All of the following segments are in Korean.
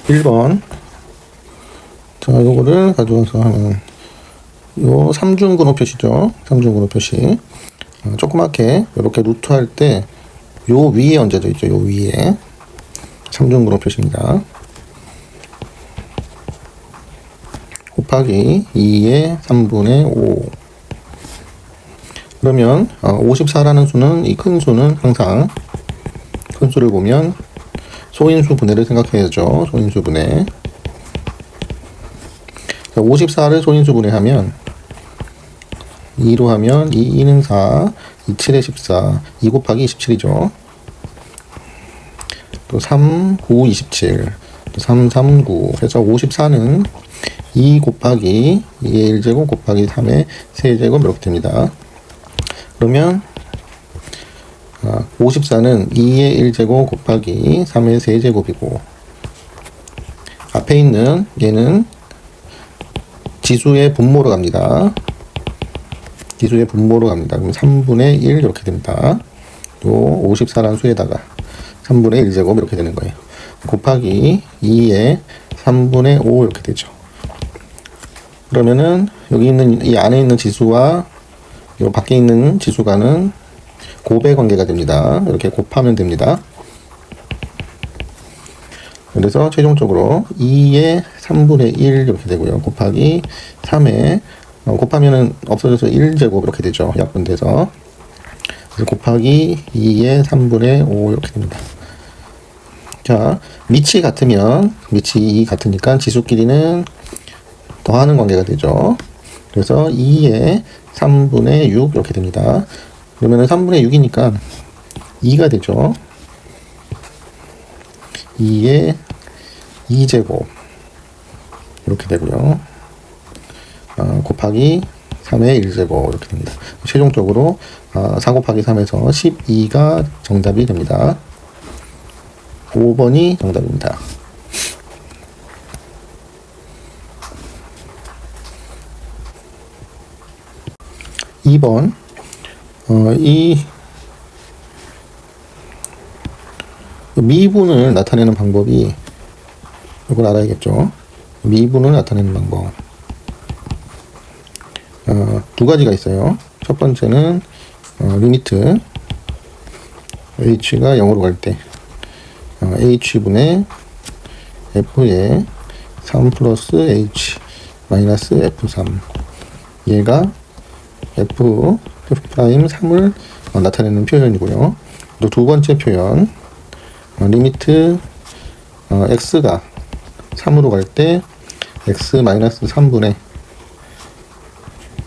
1번. 자, 요거를 가져와서 하면, 요 삼중근호 표시죠. 삼중근호 표시. 조그맣게, 이렇게 루트 할 때, 요 위에 얹어져 있죠. 요 위에. 삼중근호 표시입니다. 곱하기 2의 3분의 5. 그러면 54라는 수는, 이 큰 수는 항상 큰 수를 보면 소인수 분해를 생각해야죠. 소인수 분해. 54를 소인수 분해하면 2로 하면 2는 4, 2, 7에 14, 2 곱하기 27이죠. 또 3, 9, 27, 또 3, 3, 9. 그래서 54는 2 곱하기 2의 1제곱 곱하기 3의 세제곱 이렇게 됩니다. 그러면 54는 2의 1제곱 곱하기 3의 세제곱이고, 앞에 있는 얘는 지수의 분모로 갑니다. 지수의 분모로 갑니다. 그럼 3분의 1 이렇게 됩니다. 요 54라는 수에다가 3분의 1제곱 이렇게 되는 거예요. 곱하기 2의 3분의 5 이렇게 되죠. 그러면은 여기 있는 이 안에 있는 지수와 요 밖에 있는 지수가는 곱의 관계가 됩니다. 이렇게 곱하면 됩니다. 그래서 최종적으로 2의 3분의 1 이렇게 되고요. 곱하기 3의 곱하면은 없어져서 1제곱 이렇게 되죠. 약분돼서. 그래서 곱하기 2의 3분의 5 이렇게 됩니다. 자, 밑이 같으면 밑이 같으니까 지수끼리는 더하는 관계가 되죠. 그래서 2의 3분의 6 이렇게 됩니다. 그러면은 3분의 6이니까 2가 되죠. 2의 2제곱 이렇게 되고요. 곱하기 3의 1제곱 이렇게 됩니다. 최종적으로 4 곱하기 3에서 12가 정답이 됩니다. 5번이 정답입니다. 2번. 이 미분을 나타내는 방법이, 이걸 알아야겠죠. 미분을 나타내는 방법. 두 가지가 있어요. 첫 번째는 리미트 h가 0으로 갈 때 h분의 f의 3 플러스 h 마이너스 f3, 얘가 f 프라임 3을 나타내는 표현이고요. 또 두 번째 표현, 리미트 x가 3으로 갈 때 x 마이너스 3분의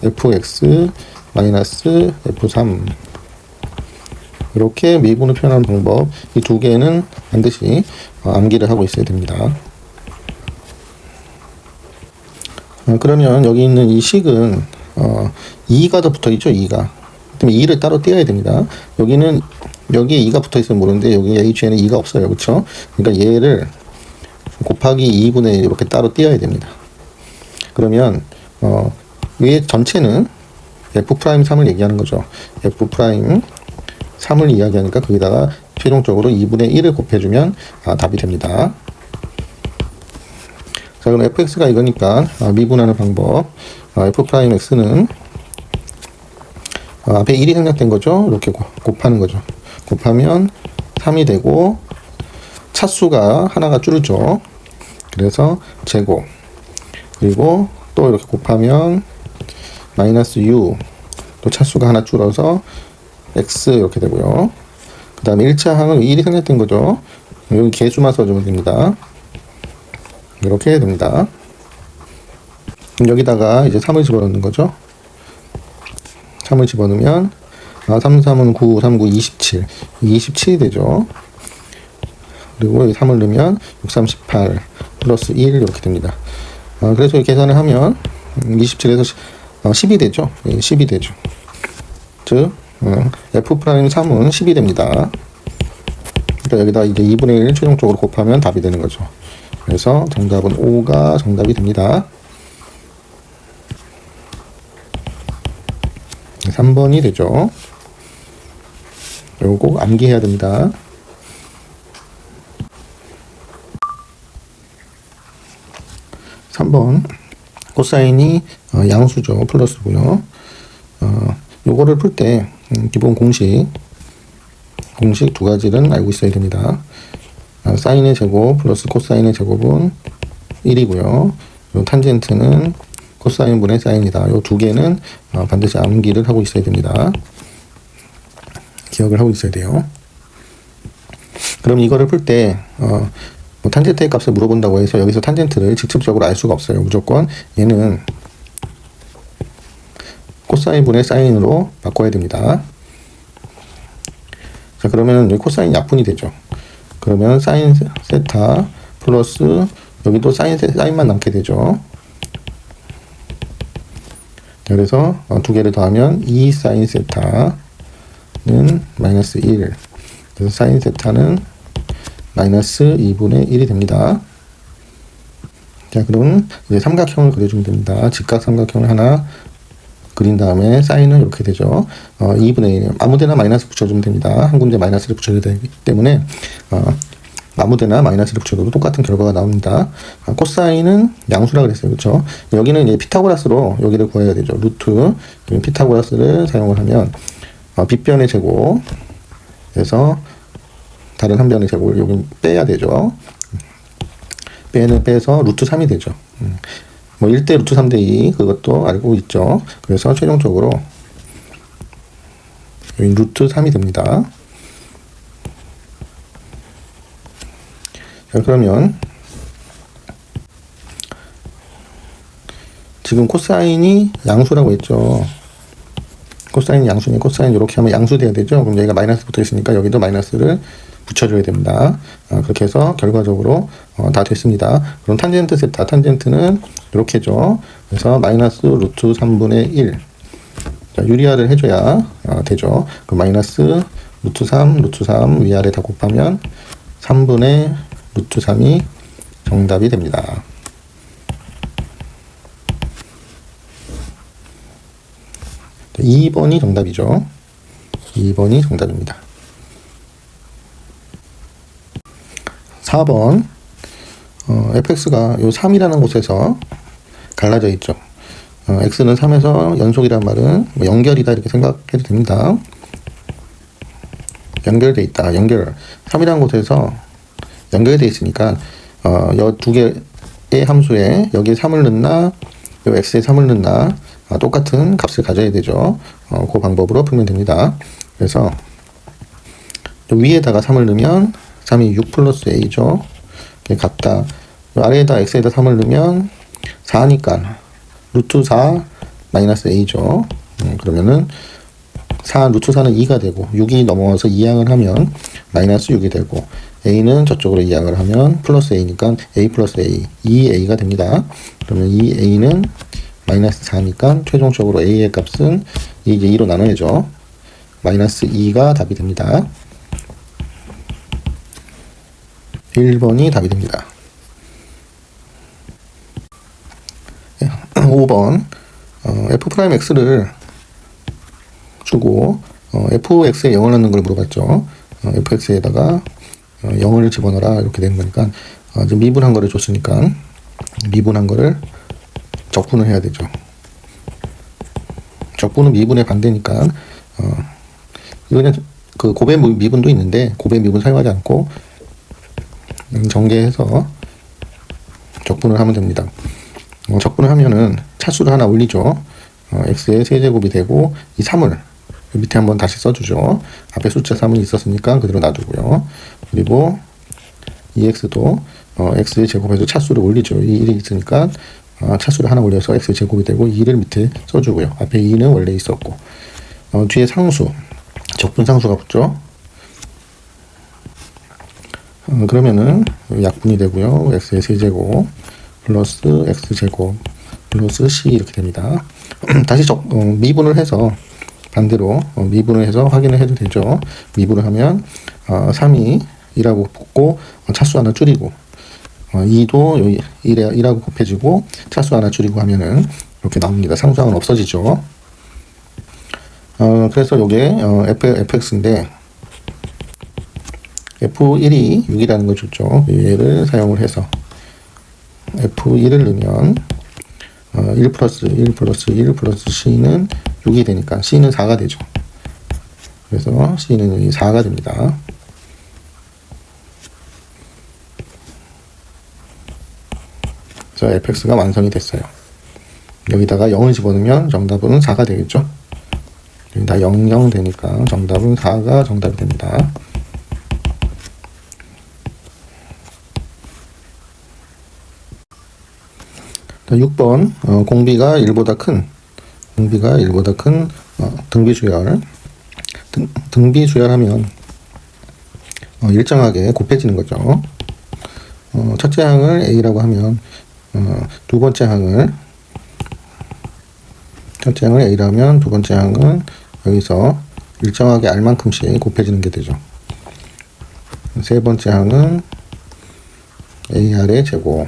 fx 마이너스 f3, 이렇게 미분을 표현하는 방법, 이 두 개는 반드시 암기를 하고 있어야 됩니다. 그러면 여기 있는 이 식은 2가 더 붙어 있죠. 2가. 그러면 2를 따로 떼어야 됩니다. 여기는 여기에 2가 붙어 있으면 모르는데 여기 h에는 2가 없어요. 그렇죠? 그러니까 얘를 곱하기 2분의 1 이렇게 따로 떼어야 됩니다. 그러면 얘 전체는 f'3을 얘기하는 거죠. f'3을 이야기하니까 거기다가 최종적으로 2분의 1을 곱해주면 답이 됩니다. 자, 그럼 fx가 이거니까 미분하는 방법, f'x는 앞에 1이 생략된 거죠. 이렇게 곱하는 거죠. 곱하면 3이 되고 차수가 하나가 줄죠. 그래서 제곱, 그리고 또 이렇게 곱하면 마이너스 u, 또 차수가 하나 줄어서 x 이렇게 되고요. 그 다음에 1차 항은 1이 생략된 거죠. 여기 개수만 써주면 됩니다. 이렇게 됩니다. 여기다가 이제 3을 집어넣는 거죠. 3을 집어넣으면 3, 3은 9, 3, 9, 27. 27이 되죠. 그리고 여기 3을 넣으면 6, 3, 18 플러스 1 이렇게 됩니다. 그래서 계산을 하면 27에서 10이 되죠. 10이 되죠. 즉 f'3은 10이 됩니다. 그러니까 여기다 이제 2분의 1 최종적으로 곱하면 답이 되는 거죠. 그래서 정답은 5가 정답이 됩니다. 3번이 되죠. 이거 꼭 암기해야 됩니다. 3번 코사인이 양수죠. 플러스고요. 요거를 풀 때 기본 공식 두 가지는 알고 있어야 됩니다. 사인의 제곱 플러스 코사인의 제곱은 1이고요. 요 탄젠트는 코사인분의 사인이다. 요 두 개는 반드시 암기를 하고 있어야 됩니다. 기억을 하고 있어야 돼요. 그럼 이거를 풀 때 뭐 탄젠트의 값을 물어본다고 해서 여기서 탄젠트를 직접적으로 알 수가 없어요. 무조건 얘는 코사인분의 사인으로 바꿔야 됩니다. 자, 그러면 여기 코사인 약분이 되죠. 그러면 사인 세타 플러스 여기도 사인만 남게 되죠. 그래서 두 개를 더하면 2 사인 세타는 마이너스 1. 그래서 사인 세타는 마이너스 2분의 1이 됩니다. 자, 그럼 이제 삼각형을 그려주면 됩니다. 직각 삼각형을 하나 그린 다음에 사인은 이렇게 되죠. 2분의 1. 아무데나 마이너스 붙여주면 됩니다. 한 군데 마이너스를 붙여야 되기 때문에 아무데나 마이너스를 붙여도 똑같은 결과가 나옵니다. 코사인은 양수라 그랬어요. 그렇죠? 여기는 이제 피타고라스로 여기를 구해야 되죠. 루트 피타고라스를 사용을 하면 빗변의 제곱 그래서 다른 한 변의 제곱을 여기 빼야 되죠. 빼서 루트 3이 되죠. 뭐 1대 루트 3대 2 그것도 알고 있죠. 그래서 최종적으로 여기 루트 3이 됩니다. 자, 그러면 지금 코사인이 양수라고 했죠. 코사인이 양수니 코사인 이렇게 하면 양수 돼야 되죠. 그럼 여기가 마이너스 붙어 있으니까 여기도 마이너스를 붙여줘야 됩니다. 그렇게 해서 결과적으로 다 됐습니다. 그럼 탄젠트 세타, 탄젠트는 이렇게죠. 그래서 마이너스 루트 3분의 1. 자, 유리화를 해줘야 되죠. 그럼 마이너스 루트 3 위아래 다 곱하면 3분의 루트 3이 정답이 됩니다. 자, 2번이 정답이죠. 2번이 정답입니다. 4번 fx가 요 3이라는 곳에서 갈라져 있죠. x는 3에서 연속이란 말은 뭐 연결이다 이렇게 생각해도 됩니다. 연결돼 있다. 연결. 3이라는 곳에서 연결돼 있으니까 요 두 개의 함수에 여기에 3을 넣나 요 x에 3을 넣나 똑같은 값을 가져야 되죠. 그 방법으로 풀면 됩니다. 그래서 위에다가 3을 넣으면 3이 6 플러스 a죠. 같다. 아래에다 x에다 3을 넣으면 4니까 루트 4 마이너스 a죠. 그러면은 루트 4는 2가 되고 6이 넘어와서 이항을 하면 마이너스 6이 되고 a는 저쪽으로 이항을 하면 플러스 a니까 a 플러스 a 2a가 됩니다. 그러면 2a는 마이너스 4니까 최종적으로 a의 값은 이제 2로 나눠야죠. 마이너스 2가 답이 됩니다. 1번이 답이 됩니다. 5번 f'x를 주고 fx에 0을 넣는 걸 물어봤죠. fx에다가 0을 집어넣어라 이렇게 된 거니까 지금 미분한 거를 줬으니까 미분한 거를 적분을 해야 되죠. 적분은 미분의 반대니까 이거는 그 곱의 미분도 있는데 곱의 미분 사용하지 않고 전개해서 적분을 하면 됩니다. 적분을 하면은 차수를 하나 올리죠. x의 세제곱이 되고 이 3을 밑에 한번 다시 써주죠. 앞에 숫자 3은 있었으니까 그대로 놔두고요. 그리고 이 x도 x의 제곱에서 차수를 올리죠. 이 1이 있으니까 차수를 하나 올려서 x의 제곱이 되고 2를 밑에 써주고요. 앞에 2는 원래 있었고 뒤에 상수 적분 상수가 붙죠. 그러면은 약분이 되고요. x의 세제곱 플러스 x제곱 플러스 c 이렇게 됩니다. 다시 미분을 해서 반대로 미분을 해서 확인을 해도 되죠. 미분을 하면 3이 2라고 붙고 차수 하나 줄이고 2도 1하고 곱해지고 차수 하나 줄이고 하면은 이렇게 나옵니다. 상수항은 없어지죠. 그래서 요게 fx인데 f1이 6이라는 걸 줬죠. 얘를 사용을 해서 F1을 넣으면 1 플러스 1 플러스 1 플러스 C는 6이 되니까 C는 4가 되죠. 그래서 C는 여기 4가 됩니다. 그래서 fx가 완성이 됐어요. 여기다가 0을 집어넣으면 정답은 4가 되겠죠. 여기다 0, 0 되니까 정답은 4가 정답이 됩니다. 자, 6번 공비가 1보다 큰 등비주열. 등비주열하면 일정하게 곱해지는 거죠. 첫째 항을 A라고 하면 두 번째 항을 A라고 하면 두 번째 항은 여기서 일정하게 R만큼씩 곱해지는 게 되죠. 세 번째 항은 AR의 제곱,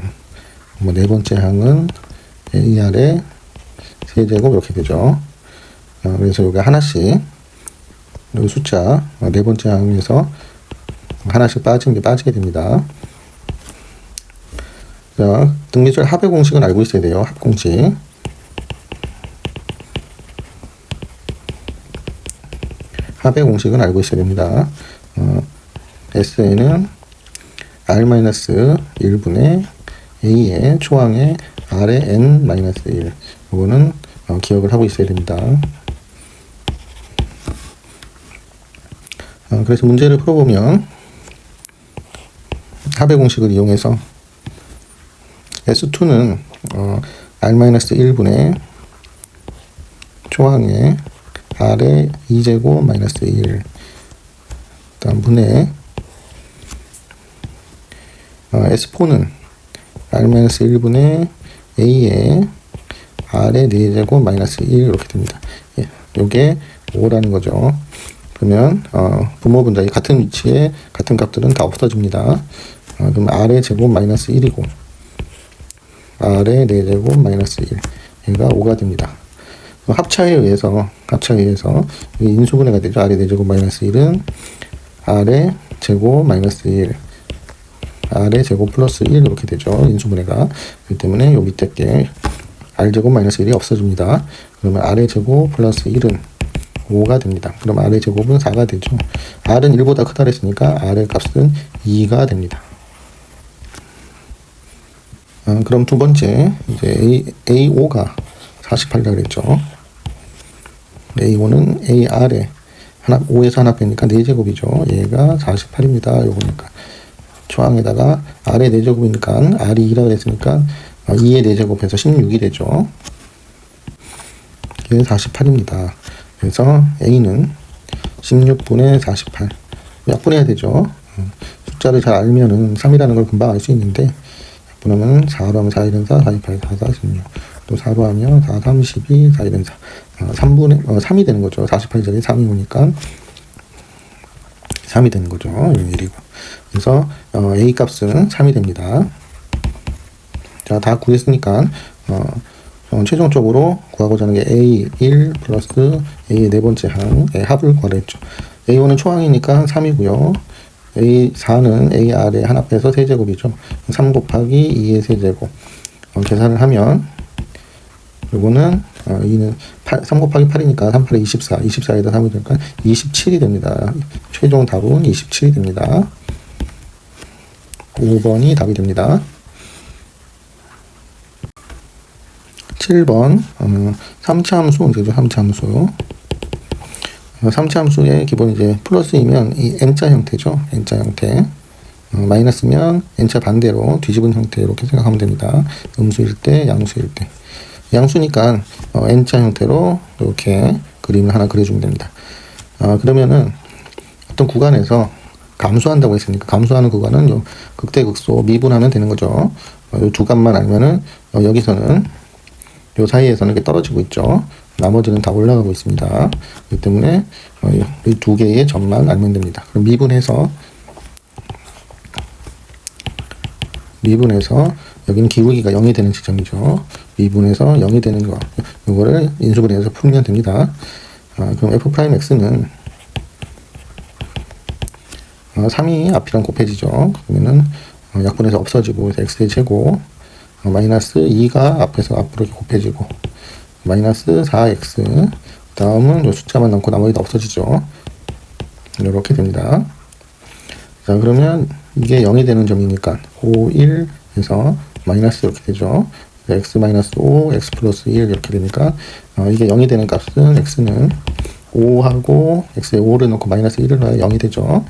네 번째 항은 AR의 세제곱 이렇게 되죠. 그래서 여기 하나씩 여기 숫자 네 번째 항에서 하나씩 빠지게 됩니다. 자, 등비주열 합의 공식은 알고 있어야 돼요. 합공식. 합의 공식은 알고 있어야 됩니다. SN은 R-1분의 A의 초항의 R의 N-1. 이거는 기억을 하고 있어야 됩니다. 그래서 문제를 풀어보면 합의 공식을 이용해서 S2는 R-1분의 초항의 R의 2제곱 마이너스 1 다음 분의 S4는 R-1분의 A의 R의 4제곱 마이너스 1 이렇게 됩니다. 예, 요게 5라는 거죠. 그러면 분모분자의 같은 위치에 같은 값들은 다 없어집니다. 그럼 R의 제곱 마이너스 1이고 R의 4제곱 마이너스 1 얘가 5가 됩니다. 합차에 의해서 인수분해가 되죠. R의 4제곱 마이너스 1은 R의 제곱 마이너스 1 R의 제곱 플러스 1 이렇게 되죠. 인수분해가. 그렇기 때문에 요 밑에 게 R제곱 마이너스 1이 없어집니다. 그러면 R의 제곱 플러스 1은 5가 됩니다. 그럼 R의 제곱은 4가 되죠. R은 1보다 크다 그랬으니까 R의 값은 2가 됩니다. 그럼 두 번째 이제 A5가 48이라고 그랬죠. A5는 AR에 5에서 하나 빼니까 4제곱이죠. 얘가 48입니다. 요거니까 초항에다가 R의 4제곱이니까 R이 2라고 했으니까 2의 4제곱해서 16이 되죠. 이게 48입니다. 그래서 A는 16분의 48 약분해야 되죠. 숫자를 잘 알면은 3이라는 걸 금방 알 수 있는데 약분하면 4로 하면 4, 1은 4, 4, 2, 8, 4, 4, 16 또 4로 하면 4, 3, 12, 4, 1은 4 3이 되는 거죠. 48짜리 3이 오니까 3이 되는 거죠. 일이고. 그래서 A 값은 3이 됩니다. 자, 다 구했으니까 최종적으로 구하고자 하는 게 A1 플러스 A의 네 번째 항의 합을 구하라 했죠. A1은 초항이니까 3이고요. A4는 AR에 하나 빼서 세제곱이죠. 3 곱하기 2의 세제곱. 계산을 하면 요거는 3 곱하기 8이니까 3, 8에 24. 24에다 3이 되니까 27이 됩니다. 최종 답은 27이 됩니다. 5번이 답이 됩니다. 7번 3차 함수 문제죠. 3차 함수. 3차 함수의 기본 이제 플러스이면 이 n자 형태죠. n자 형태. 마이너스면 n자 반대로 뒤집은 형태 이렇게 생각하면 됩니다. 음수일 때, 양수일 때. 양수니까 n자 형태로 이렇게 그림을 하나 그려주면 됩니다. 그러면은 어떤 구간에서 감소한다고 했으니까 감소하는 구간은 요 극대극소 미분하면 되는 거죠. 요 두 값만 알면은 여기서는 요 사이에서는 이렇게 떨어지고 있죠. 나머지는 다 올라가고 있습니다. 그렇기 때문에 이 두 개의 점만 알면 됩니다. 그럼 미분해서 여기는 기울기가 0이 되는 지점이죠. 미분해서 0이 되는 거 이거를 인수분해해서 풀면 됩니다. 그럼 f'x는 3이 앞이랑 곱해지죠. 그러면은 약분해서 없어지고 x의 제곱 마이너스 2가 앞으로 이렇게 곱해지고 마이너스 4x 다음은 이 숫자만 남고 나머지 다 없어지죠. 이렇게 됩니다. 자, 그러면 이게 0이 되는 점이니까 5, 1에서 마이너스 이렇게 되죠. x 마이너스 5, x 플러스 1 이렇게 되니까 이게 0이 되는 값은 x는 5하고 x에 5를 넣고 마이너스 1을 넣어야 0이 되죠.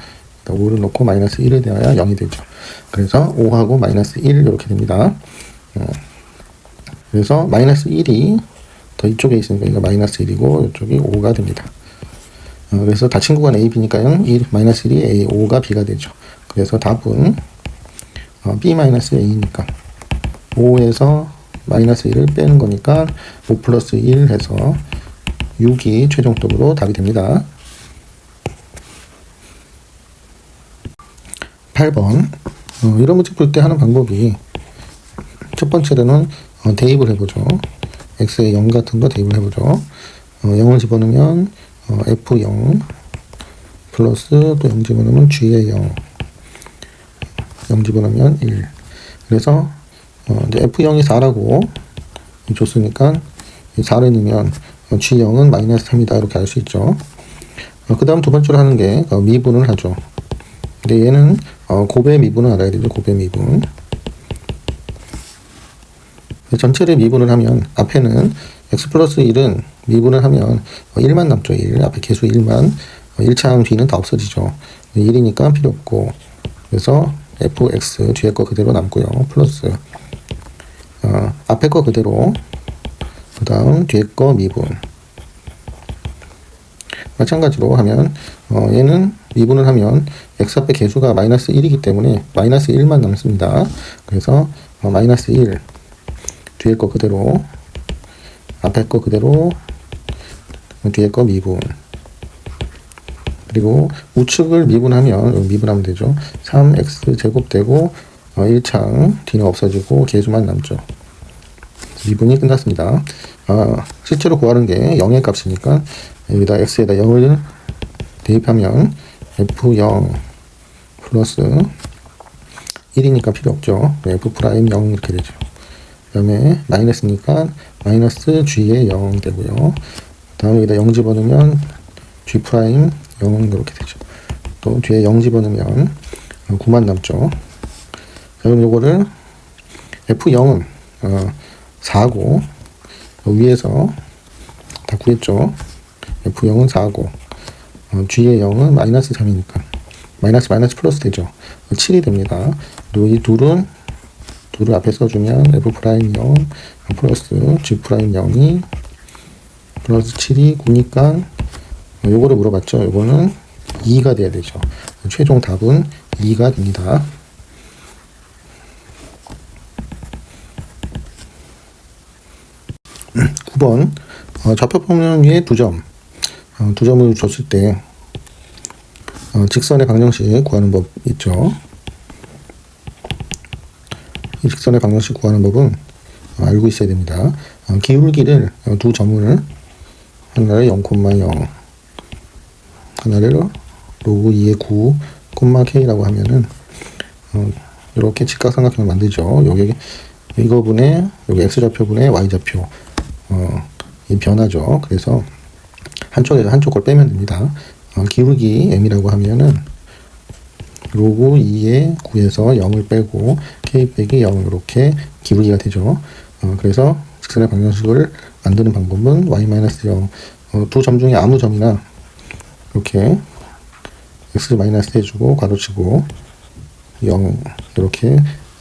5를 넣고 마이너스 1을 넣어야 0이 되죠. 그래서 5하고 마이너스 1 이렇게 됩니다. 그래서 마이너스 1이 더 이쪽에 있으니까 이거 마이너스 1이고 이쪽이 5가 됩니다. 그래서 다 친구가 A, B니까요. 마이너스 1이 A, 5가 B가 되죠. 그래서 답은 B 마이너스 A니까 5에서 마이너스 1을 빼는 거니까 5 플러스 1 해서 6이 최종적으로 답이 됩니다. 8번 이런 문제 풀 때 하는 방법이 첫 번째로는 대입을 해보죠. x에 0 같은 거 대입을 해보죠. 0을 집어넣으면 f0 플러스 또 0 집어넣으면 g에 0 집어넣으면 1 그래서 이제 f0이 4라고 줬으니까 4를 넣으면 g0은 마이너스 3이다 이렇게 알 수 있죠. 그 다음 두 번째로 하는 게 미분을 하죠. 근데 얘는 곱의 미분을 알아야 되죠. 곱의 미분. 전체를 미분을 하면 앞에는 x 플러스 1은 미분을 하면 1만 남죠. 1. 앞에 개수 1만 1차항 뒤는 다 없어지죠. 1이니까 필요 없고 그래서 fx 뒤에 거 그대로 남고요. 플러스 앞에 거 그대로 그 다음 뒤에 거 미분 마찬가지로 하면 얘는 미분을 하면 x 앞에 개수가 마이너스 1이기 때문에 마이너스 1만 남습니다. 그래서 마이너스 1 뒤에 거 그대로 앞에 거 그대로 뒤에 거 미분 그리고 우측을 미분하면 미분하면 되죠. 3x 제곱 되고 1창 뒤는 없어지고 개수만 남죠. 미분이 끝났습니다. 실제로 구하는 게 0의 값이니까 여기다 x에다 0을 대입하면 f0 플러스 1이니까 필요 없죠. f 프라임 0 이렇게 되죠. 그 다음에 마이너스니까 마이너스 g에 0 되고요. 그 다음에 여기다 0 집어넣으면 g 프라임 0 이렇게 되죠. 또 뒤에 0 집어넣으면 9만 남죠. 그럼 요거를 f0은 4고 위에서 다 구했죠. f0은 4고 g의 0은 마이너스 3이니까 마이너스 플러스 되죠. 7이 됩니다. 그리고 이 둘을 앞에 써주면 f 프라임 0 플러스 g 프라임 0이 플러스 7이 9니까 요거를 물어봤죠. 요거는 2가 돼야 되죠. 최종 답은 2가 됩니다. 9번 좌표평면 위에 2점 2점을 줬을 때 직선의 방정식 구하는 법 있죠. 이 직선의 방정식 구하는 법은 알고 있어야 됩니다. 기울기를 두 점을 하나를 0,0 하나를 로그 2의 9, k라고 하면은 이렇게 직각삼각형을 만들죠. 여기 이거분의 여기 x좌표분의 y좌표 이 변화죠. 그래서 한쪽에서 한쪽 걸 빼면 됩니다. 기울기 m이라고 하면은 로그 2의 9에서 0을 빼고 k 빼기 0 이렇게 기울기가 되죠. 그래서 직선의 방정식을 만드는 방법은 y-0 두 점 중에 아무 점이나 이렇게 x 마이너스 해주고 가로치고 0 이렇게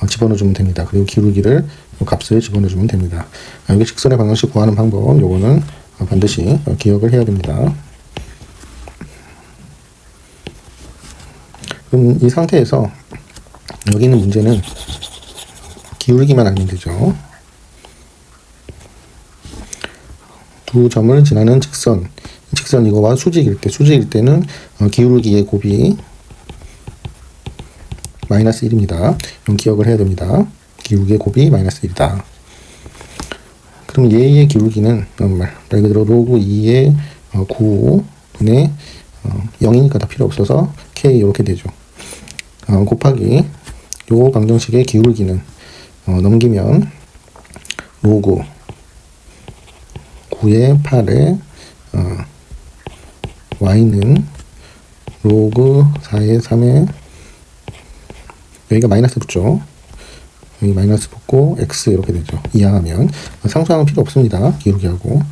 집어넣어주면 됩니다. 그리고 기울기를 값을 집어넣어주면 됩니다. 여기 직선의 방정식 구하는 방법 요거는 반드시 기억을 해야 됩니다. 그럼 이 상태에서 여기 있는 문제는 기울기만 알면 되죠. 두 점을 지나는 직선 이거와 수직일 때는 기울기의 곱이 마이너스 1입니다. 이건 기억을 해야 됩니다. 기울기의 곱이 마이너스 1이다. 그럼 얘의 기울기는 말 그대로 로그 2의 9분의 0이니까 다 필요 없어서 k 이렇게 되죠. 곱하기 요 방정식의 기울기는 넘기면 로그 9의 8에 y는 로그 4의 3에 여기가 마이너스 붙죠. 여기 마이너스 붙고 x 이렇게 되죠. 이항하면 상수항은 필요 없습니다. 기울기하고.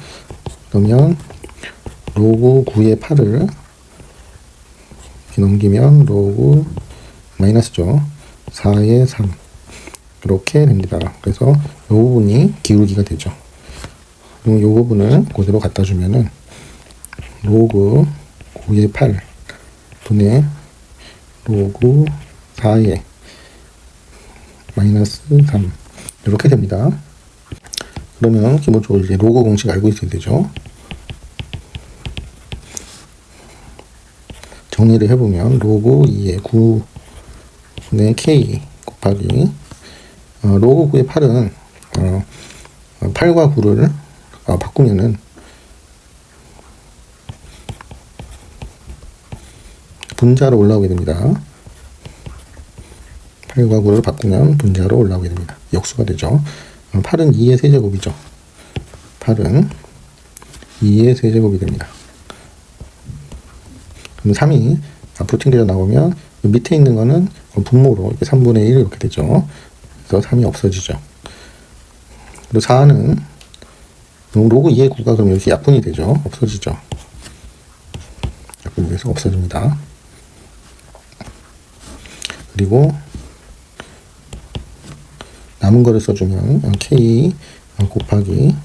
그러면 로그 9의 8을 이렇게 넘기면 로그 마이너스죠. 4의 3 이렇게 됩니다. 그래서 이 부분이 기울기가 되죠. 그리고 이 부분을 그대로 갖다 주면은 로그 9의 8 분의 로그 4의 마이너스 3 이렇게 됩니다. 그러면 기본적으로 이제 로그 공식 알고 있어야 되죠. 정리를 해보면 로그 2의 9분의 k 곱하기 로그 9의 8은 8과 9를 바꾸면은 분자로 올라오게 됩니다. 8과 9를 바꾸면 분자로 올라오게 됩니다. 역수가 되죠. 8은 2의 세제곱이죠. 8은 2의 세제곱이 됩니다. 그럼 3이 앞으로 튕겨져 나오면 밑에 있는 거는 분모로 이렇게 3분의 1 이렇게 되죠. 그래서 3이 없어지죠. 그리고 4는 로그 2의 9가 그럼 이렇게 약분이 되죠. 없어지죠. 약분이 돼서 없어집니다. 그리고 남은 거를 써주면 k 곱하기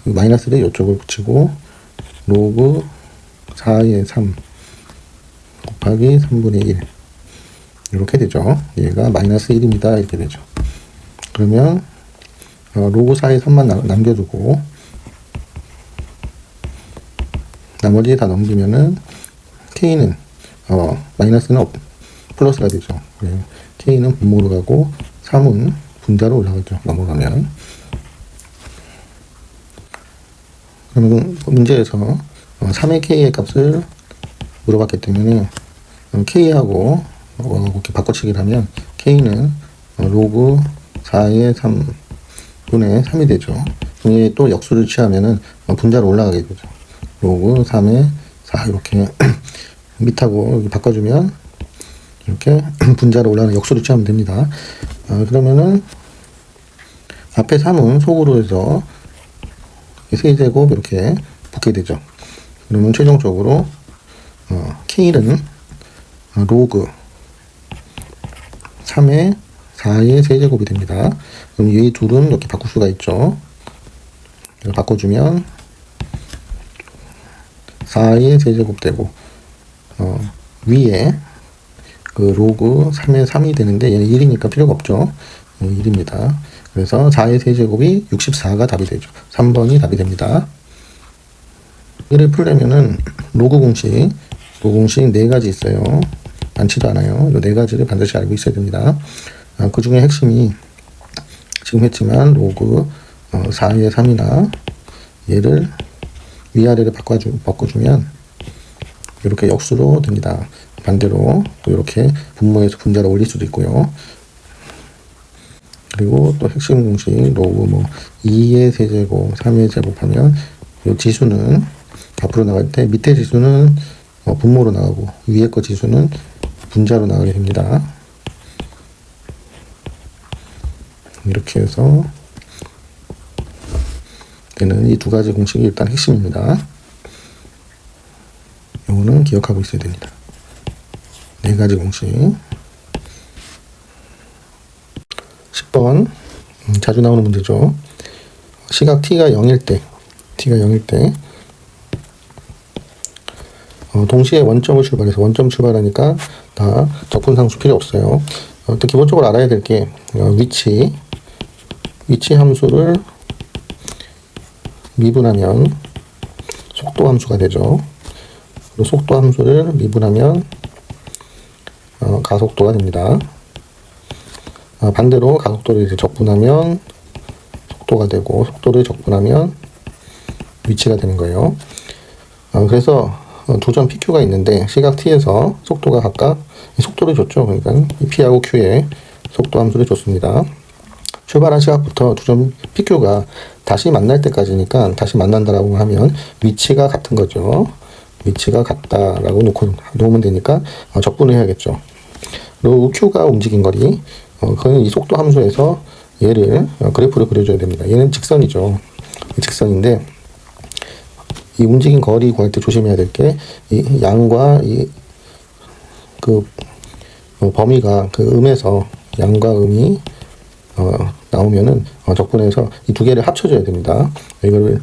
마이너스를 이쪽을 붙이고 로그 4의 3 곱하기 3분의 1 이렇게 되죠. 얘가 마이너스 1입니다. 이렇게 되죠. 그러면 로그 4의 3만 남겨두고 나머지 다 넘기면은 k는 마이너스는 플러스가 되죠. k는 분모로 가고 3은 분자로 올라가죠. 넘어가면. 그러면 문제에서 3의 k의 값을 물어봤기 때문에 k하고 이렇게 바꿔치기를 하면 k는 로그 4의 3분의 3이 되죠. 이게 또 역수를 취하면은 분자로 올라가게 되죠. 로그 3의 4 이렇게 밑하고 여기 바꿔주면 이렇게 분자로 올라가는 역수를 취하면 됩니다. 그러면은 앞에 3은 속으로 해서 세제곱 이렇게 붙게 되죠. 그러면 최종적으로 k는 로그 3의 4의 세제곱이 됩니다. 그럼 이 둘은 이렇게 바꿀 수가 있죠. 바꿔주면 4의 세제곱 되고 위에 그 로그 3의 3이 되는데 얘는 1이니까 필요가 없죠. 1입니다. 그래서 4의 세제곱이 64가 답이 되죠. 3번이 답이 됩니다. 이를 풀려면은 로그 공식 4가지 있어요. 많지도 않아요. 이 4가지를 반드시 알고 있어야 됩니다. 그 중에 핵심이 지금 했지만 로그 4의 3이나 얘를 위아래를 바꿔주면 이렇게 역수로 됩니다. 반대로 또 이렇게 분모에서 분자로 올릴 수도 있고요. 그리고 또 핵심 공식 로그 2의 세제곱, 3의 제곱하면 이 지수는 앞으로 나갈 때 밑에 지수는 분모로 나가고 위에 거 지수는 분자로 나가게 됩니다. 이렇게 해서 되는 이 2가지 공식이 일단 핵심입니다. 요거는 기억하고 있어야 됩니다. 4가지 공식. 10번 자주 나오는 문제죠. 시각 t가 0일 때 동시에 원점을 출발해서 원점 출발하니까 다 적분상수 필요 없어요. 또 기본적으로 알아야 될 게 위치 함수를 미분하면 속도 함수가 되죠. 그리고 속도 함수를 미분하면 가속도가 됩니다. 반대로 가속도를 이제 적분하면 속도가 되고 속도를 적분하면 위치가 되는 거예요. 그래서 두 점 PQ가 있는데 시각 T에서 속도가 각각 속도를 줬죠. 그러니까 P하고 Q에 속도 함수를 줬습니다. 출발한 시각부터 두 점 PQ가 다시 만날 때까지니까 다시 만난다라고 하면 위치가 같은 거죠. 위치가 같다라고 놓으면 되니까 적분을 해야겠죠. 그리고 Q가 움직인 거리, 그건 이 속도 함수에서 얘를 그래프를 그려줘야 됩니다. 얘는 직선이죠. 직선인데 이 움직인 거리 구할 때 조심해야 될 게 이 양과 그 범위가 그 음에서 양과 음이 나오면은 적분해서 이 두 개를 합쳐줘야 됩니다. 이걸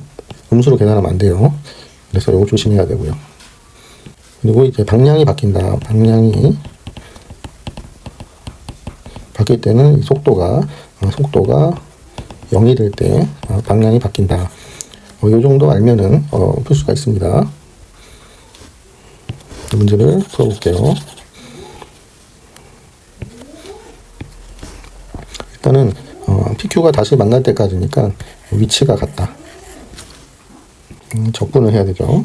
음수로 계산하면 안 돼요. 그래서 이거 조심해야 되고요. 그리고 이제 방향이 바뀐다. 방향이 바뀔 때는 이 속도가 0이 될 때 방향이 바뀐다. 이 정도 알면은 풀 수가 있습니다. 문제를 풀어볼게요. 일단은 PQ가 다시 만날 때까지니까 위치가 같다. 적분을 해야 되죠.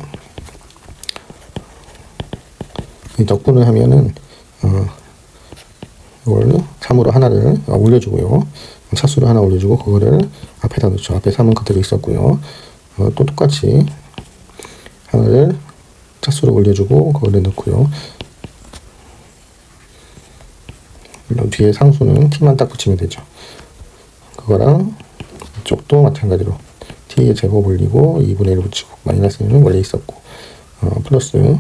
이 적분을 하면은 이걸 3으로 하나를 올려주고요. 차수를 하나 올려주고 그거를 앞에다 넣죠. 앞에 3은 그대로 있었고요. 또 똑같이 하나를 차수를 올려주고 그거를 넣고요. 뒤에 상수는 t만 딱 붙이면 되죠. 그거랑 이쪽도 마찬가지로 t의 제곱 올리고 2분의 1 붙이고 마이너스는 원래 있었고 플러스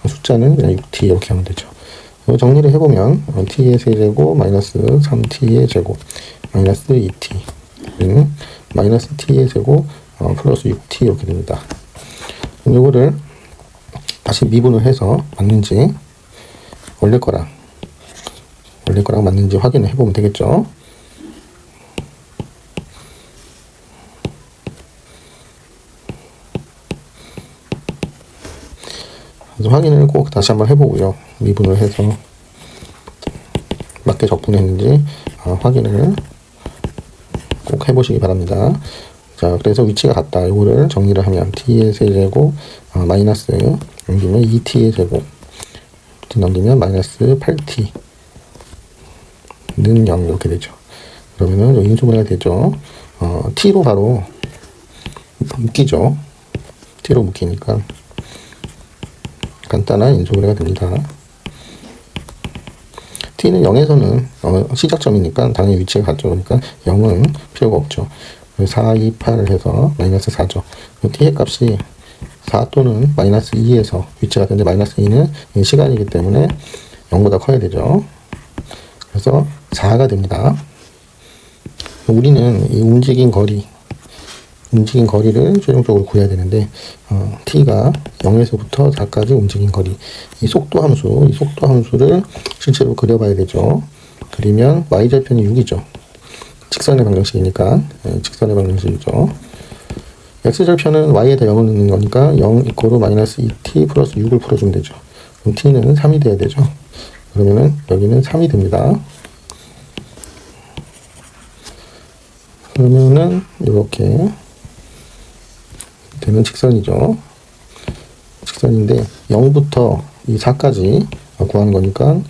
숫자는 그냥 6t 이렇게 하면 되죠. 정리를 해보면 t의 세제곱 마이너스 3t의 제곱 마이너스 2t 마이너스 t의 제곱 플러스 6t 이렇게 됩니다. 이거를 다시 미분을 해서 맞는지 원래 거랑 맞는지 확인을 해보면 되겠죠. 그래서 확인을 꼭 다시 한번 해보고요. 미분을 해서 맞게 적분했는지 확인을 꼭 해보시기 바랍니다. 자, 그래서 위치가 같다. 이거를 정리를 하면 t의 세제곱 마이너스 넘기면 2t의 제곱 넘기면 마이너스 8t 는 0 이렇게 되죠. 그러면은 여기 인수분해가 되죠. t로 바로 묶이죠. t로 묶이니까 간단한 인수분해가 됩니다. t는 0에서는 시작점이니까 당연히 위치가 같죠. 그러니까 0은 필요가 없죠. 4, 2, 8을 해서 마이너스 4죠. t의 값이 4 또는 마이너스 2에서 위치가 되는데 마이너스 2는 시간이기 때문에 0보다 커야 되죠. 그래서 4가 됩니다. 우리는 이 움직인 거리를 최종적으로 구해야 되는데 t가 0에서부터 4까지 움직인 거리 이 속도 함수를 실제로 그려봐야 되죠. 그리면 y절편이 6이죠. 직선의 방정식이니까 직선의 방정식이죠. x절편은 y에다 0을 넣는 거니까 0 이꼬르 마이너스 2t 플러스 6을 풀어주면 되죠. 그럼 t는 3이 돼야 되죠. 그러면은 여기는 3이 됩니다. 그러면은 이렇게 되는 직선이죠. 직선인데 0부터 이 4까지 구하는 거니까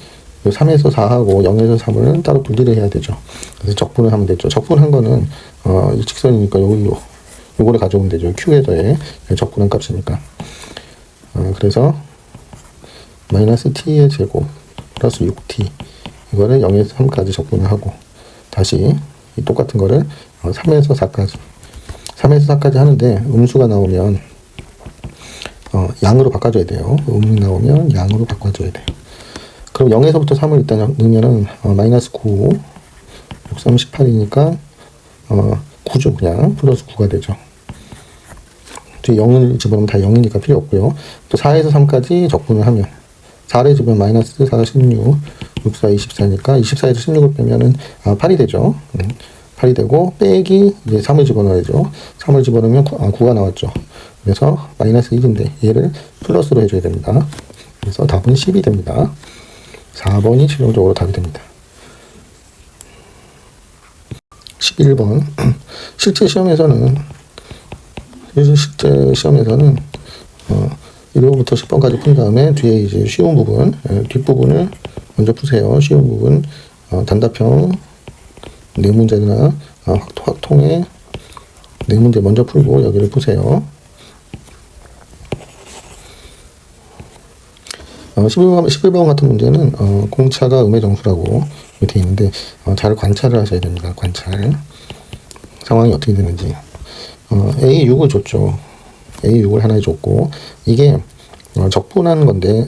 3에서 4하고 0에서 3을 따로 분리를 해야 되죠. 그래서 적분을 하면 되죠. 적분한 거는 이 직선이니까 요거를 가져오면 되죠. q에서의 적분한 값이니까. 그래서 마이너스 t의 제곱 플러스 6t 이거를 0에서 3까지 적분을 하고 다시 이 똑같은 거를 3에서 4까지 하는데 음수가 나오면 양으로 바꿔줘야 돼요. 음수 나오면 양으로 바꿔줘야 돼요. 그럼 0에서부터 3을 일단 넣으면은 마이너스 9 6, 3, 18이니까 9죠. 그냥 플러스 9가 되죠. 뒤에 0을 집어넣으면 다 0이니까 필요 없고요. 또 4에서 3까지 적분을 하면 4를 집으면 마이너스 4, 16 6, 4, 24니까 24에서 16을 빼면은 8이 되죠. 8이 되고 빼기 이제 3을 집어넣어야죠. 3을 집어넣으면 9가 나왔죠. 그래서 마이너스 1인데 얘를 플러스로 해줘야 됩니다. 그래서 답은 10이 됩니다. 4번이 최종적으로 답이 됩니다. 11번 실제 시험에서는 1번부터 10번까지 푼 다음에 뒤에 이제 쉬운 부분 뒷부분을 먼저 푸세요. 쉬운 부분 단답형 네 문제나 확통에 네 문제 먼저 풀고 여기를 보세요. 11번 같은 문제는 공차가 음의 정수라고 되어 있는데 잘 관찰을 하셔야 됩니다. 관찰. 상황이 어떻게 되는지. A6을 줬죠. A6을 하나 줬고 이게 적분하는 건데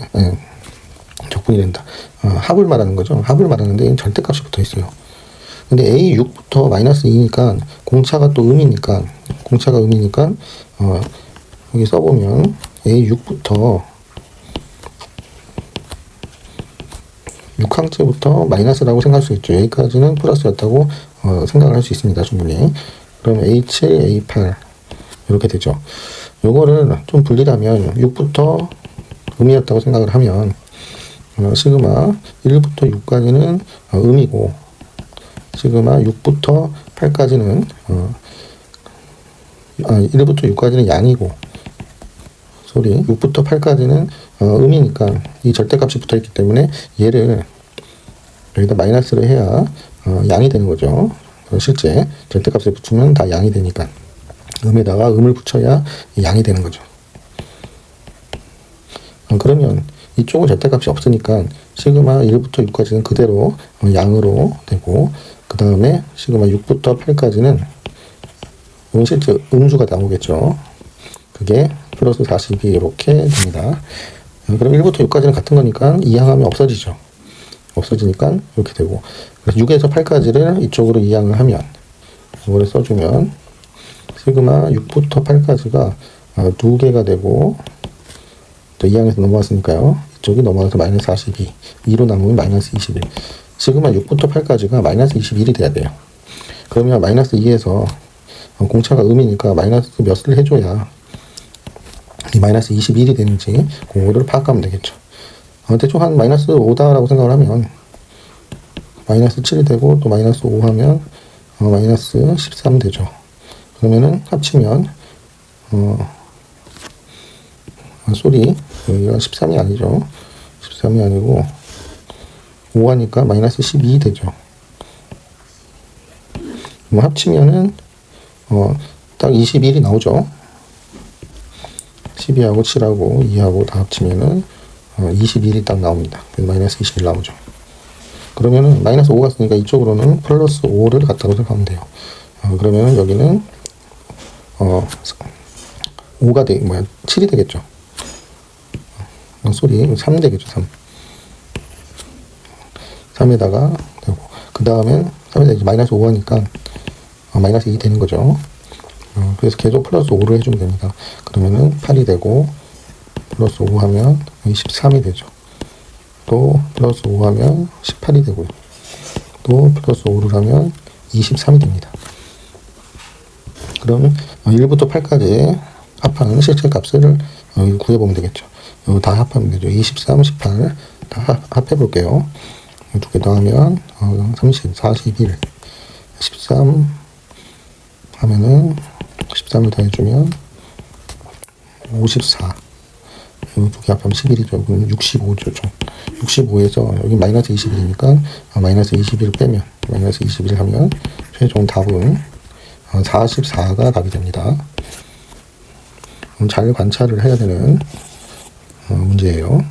적분이 된다. 합을 말하는 거죠. 합을 말하는데 절대값이 붙어 있어요. 근데 A6부터 마이너스 2니까 공차가 또 음이니까 여기 써보면 A6부터 6항체부터 마이너스라고 생각할 수 있죠. 여기까지는 플러스였다고 생각을 할 수 있습니다. 충분히. 그럼 A7, A8 이렇게 되죠. 요거를 좀 분리하면 6부터 음이었다고 생각을 하면 시그마 1부터 6까지는 음이고 시그마 6부터 8까지는 1부터 6까지는 양이고 6부터 8까지는 음이니까 이 절대값이 붙어있기 때문에 얘를 여기다 마이너스를 해야 양이 되는 거죠. 실제 절대값을 붙이면 다 양이 되니까 음에다가 음을 붙여야 양이 되는 거죠. 그러면 이쪽은 절대값이 없으니까 시그마 1부터 6까지는 그대로 양으로 되고 그 다음에 시그마 6부터 8까지는 실제 음수가 나오겠죠. 그게 플러스 42 이렇게 됩니다. 그럼 1부터 6까지는 같은 거니까 이항하면 없어지죠. 없어지니까 이렇게 되고 그래서 6에서 8까지를 이쪽으로 이항을 하면 이거를 써주면 시그마 6부터 8까지가 2개가 되고 또 이항에서 넘어왔으니까요. 이쪽이 넘어가서 마이너스 42 2로 남으면 마이너스 21 시그마 6부터 8까지가 마이너스 21이 돼야 돼요. 그러면 마이너스 2에서 공차가 음이니까 마이너스 몇을 해줘야 이 마이너스 21이 되는지 그거를 파악하면 되겠죠. 대충 한 마이너스 5다라고 생각을 하면 마이너스 7이 되고 또 마이너스 5 하면 마이너스 13 되죠. 그러면은 합치면 여기가 13이 아니죠. 13이 아니고 5 하니까 마이너스 12 되죠. 합치면은 딱 21이 나오죠. 12하고 7하고 2하고 다 합치면은 21이 딱 나옵니다. 그래서 마이너스 21 나오죠. 그러면은 마이너스 5가 있으니까 이쪽으로는 플러스 5를 갖다고 생각하면 돼요. 그러면은 여기는 5가 7이 되겠죠. 3 되겠죠. 3에다가 되고 그 다음엔 3에다 이제 마이너스 5 하니까 마이너스 2 되는 거죠. 그래서 계속 플러스 5를 해주면 됩니다. 그러면은 8이 되고 플러스 5 하면 13이 되죠. 또 플러스 5 하면 18이 되고요. 또 플러스 5를 하면 23이 됩니다. 그럼 1부터 8까지 합하는 실제 값을 구해보면 되겠죠. 다 합하면 되죠. 23, 18 다 합해 볼게요. 두 개 더하면 30, 41, 13 하면은 13을 더해주면 54. 두 개 합하면 11이죠. 그럼 65죠. 총. 65에서 여기 마이너스 21이니까 마이너스 21을 빼면 마이너스 21을 하면 최종 답은 44가 답이 됩니다. 잘 관찰을 해야 되는 문제예요.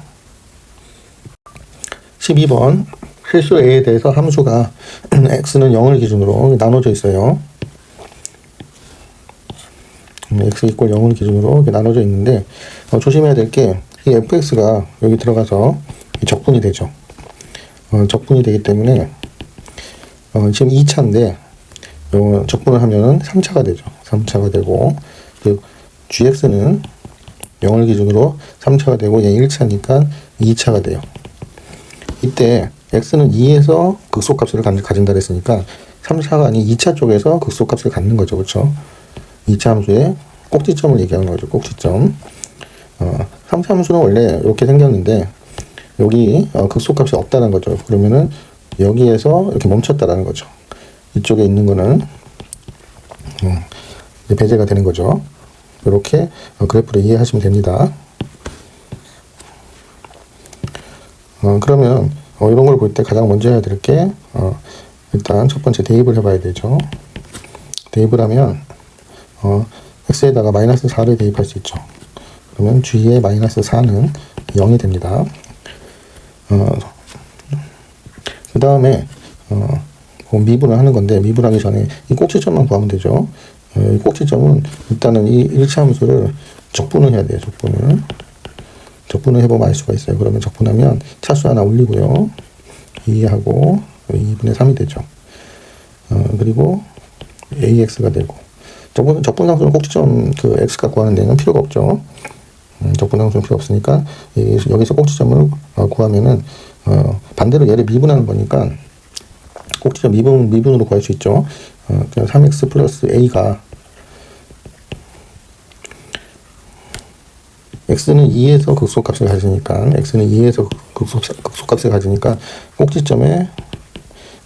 12번 실수 A에 대해서 함수가 x는 0을 기준으로 나눠져 있어요. x 이퀄 0을 기준으로 이렇게 나눠져 있는데 조심해야 될 게 이 fx가 여기 들어가서 적분이 되죠. 적분이 되기 때문에 지금 2차인데 적분을 하면은 3차가 되죠. 3차가 되고 그 gx는 0을 기준으로 3차가 되고 얘 1차니까 2차가 돼요. 이때 x는 2에서 극소값을 가진다 그랬으니까 3차가 아닌 2차 쪽에서 극소값을 갖는 거죠. 그렇죠? 2차 함수의 꼭지점을 얘기하는 거죠. 꼭지점. 3차 함수는 원래 이렇게 생겼는데 여기 극소값이 없다는 거죠. 그러면은 여기에서 이렇게 멈췄다라는 거죠. 이쪽에 있는 거는 이제 배제가 되는 거죠. 이렇게 그래프를 이해하시면 됩니다. 그러면 이런 걸 볼 때 가장 먼저 해야 될 게 일단 첫 번째 대입을 해봐야 되죠. 대입을 하면 x에다가 마이너스 4를 대입할 수 있죠. 그러면 g의 마이너스 4는 0이 됩니다. 그 다음에 미분을 하는 건데, 미분하기 전에 이 꼭지점만 구하면 되죠. 이 꼭지점은 일단은 이 일치 함수를 적분을 해야 돼요. 적분을 해보면 알 수가 있어요. 그러면 적분하면 차수 하나 올리고요. 2하고 2분의 3이 되죠. 그리고 AX가 되고, 적분상수는 꼭지점 그 X 갖고 하는 데는 필요가 없죠. 적분상수는 필요 없으니까 여기서 꼭지점을 구하면은 반대로 얘를 미분하는 거니까 꼭지점 미분으로 구할 수 있죠. 그냥 3x 플러스 a가 x는 2에서 극소값을 가지니까 x는 2에서 극소값을 가지니까 꼭지점에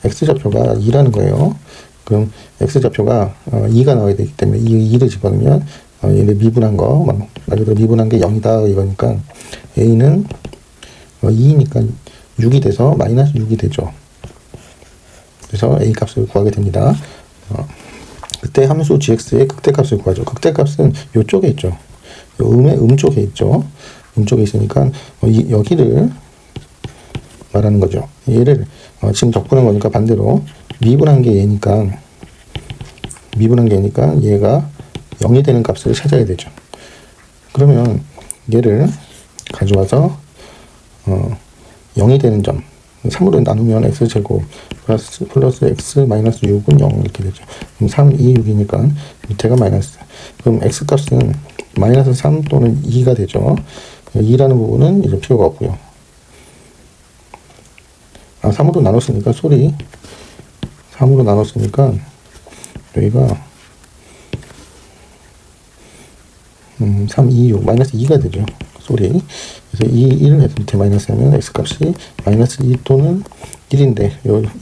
x좌표가 2라는 거예요. 그럼 x좌표가 2가 나와야 되기 때문에 이 2를 집어넣으면 얘를 미분한 거, 말 그대로 미분한 게 0이다 이거니까 a는 2니까 6이 돼서 마이너스 6이 되죠. 그래서 a 값을 구하게 됩니다. 그때 함수 gx의 극대값을 구하죠. 극대값은 이쪽에 있죠. 음의 쪽에 있죠. 쪽에 있으니까 여기를 말하는 거죠. 얘를 지금 적분한 거니까 반대로 미분한 게 얘니까 얘가 0이 되는 값을 찾아야 되죠. 그러면 얘를 가져와서 0이 되는 점 3으로 나누면 x제곱 플러스 x 마이너스 6은 0 이렇게 되죠. 그럼 3, 2, 6이니까 밑에가 마이너스. 그럼 x값은 마이너스 3 또는 2가 되죠. 2라는 부분은 이제 필요가 없고요. 3으로 나눴으니까 3으로 나눴으니까 여기가 3, 2, 6 마이너스 2가 되죠. 그래서 1을 해서 밑에 마이너스 하면 x값이 마이너스 2 또는 1인데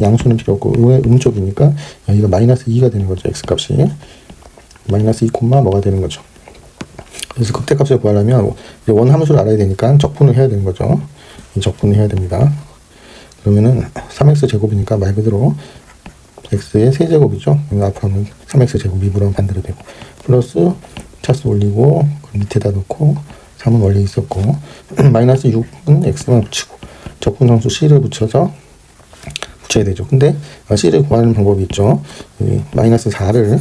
양수는 필요 없고 음쪽이니까 여기가 마이너스 2가 되는 거죠. x값이 마이너스 2 콤마 뭐가 되는 거죠. 그래서 극대값을 구하려면 원 함수를 알아야 되니까 적분을 해야 되는 거죠. 적분을 해야 됩니다. 그러면은 3x 제곱이니까 말 그대로 x의 세제곱이죠. 앞으로 하면 3x 제곱 미분하면 반대로 되고 플러스 차수 올리고 밑에다 놓고 3은 원래 있었고 마이너스 6은 x만 붙이고 적분상수 c를 붙여야 되죠. 근데 c를 구하는 방법이 있죠. 마이너스 4를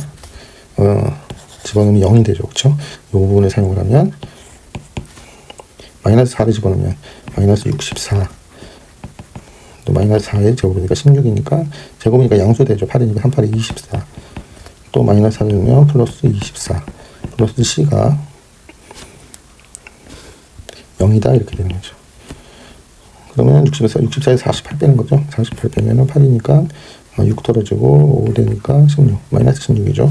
집어넣으면 0이 되죠. 그렇죠? 이 부분을 사용을 하면 마이너스 4를 집어넣으면 마이너스 64 또 마이너스 4의 제곱이니까 16이니까 제곱이니까 양수되죠. 8이니까 3, 8이 24 또 마이너스 4를 넣으면 플러스 24 플러스 c가 0이다 이렇게 되는 거죠. 그러면 64에서 48 빼는 거죠. 48 빼면은 8이니까 6 떨어지고 5 되니까 16 마이너스 16이죠.